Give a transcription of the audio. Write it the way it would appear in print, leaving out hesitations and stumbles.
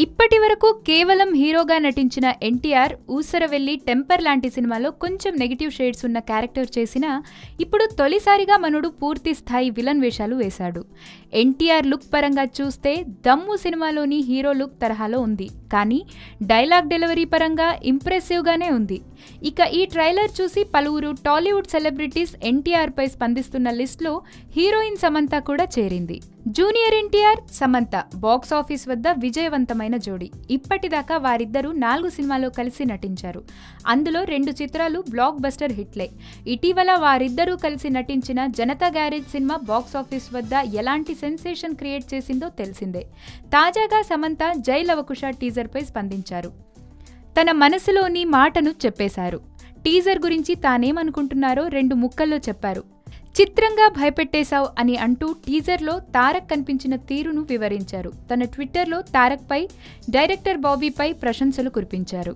ఇప్పటి వరకు కేవలం హీరోగా నటించిన ఎన్టీఆర్ ఊసరవెల్లి, టెంపర్ లాంటి సినిమాలో కొంచెం నెగిటివ్ షేడ్స్ ఉన్న క్యారెక్టర్ చేసినా ఇప్పుడు తొలిసారిగా మనుడు పూర్తి స్థాయి విలన్ వేషాలు వేశాడు. ఎన్టీఆర్ లుక్ పరంగా చూస్తే దమ్ము సినిమాలోని హీరో లుక్ తరహాలో ఉంది, కానీ డైలాగ్ డెలివరీ పరంగా ఇంప్రెసివ్గానే ఉంది. ఇక ఈ ట్రైలర్ చూసి పలువురు టాలీవుడ్ సెలబ్రిటీస్ ఎన్టీఆర్ పై స్పందిస్తున్న లిస్టులో హీరోయిన్ సమంత కూడా చేరింది. జూనియర్ ఎన్టీఆర్, సమంత బాక్సాఫీస్ వద్ద విజయవంతమైన జోడీ. ఇప్పటిదాకా వారిద్దరూ 4 సినిమాల్లో కలిసి నటించారు. అందులో 2 చిత్రాలు బ్లాక్ బస్టర్ హిట్లే. ఇటీవల వారిద్దరూ కలిసి నటించిన జనతా గ్యారేజ్ సినిమా బాక్సాఫీస్ వద్ద ఎలాంటి సెన్సేషన్ క్రియేట్ చేసిందో తెలిసిందే. తాజాగా సమంత జై లవకుశ టీజర్పై స్పందించారు. తన మనసులోని మాటను చెప్పేశారు. టీజర్ గురించి తానేమనుకుంటున్నారో 2 ముక్కల్లో చెప్పారు. చిత్రంగా భయపెట్టేశావ్ అని అంటూ టీజర్లో తారక్ కనిపించిన తీరును వివరించారు. తన ట్విట్టర్లో తారక్పై, డైరెక్టర్ బాబీపై ప్రశంసలు కురిపించారు.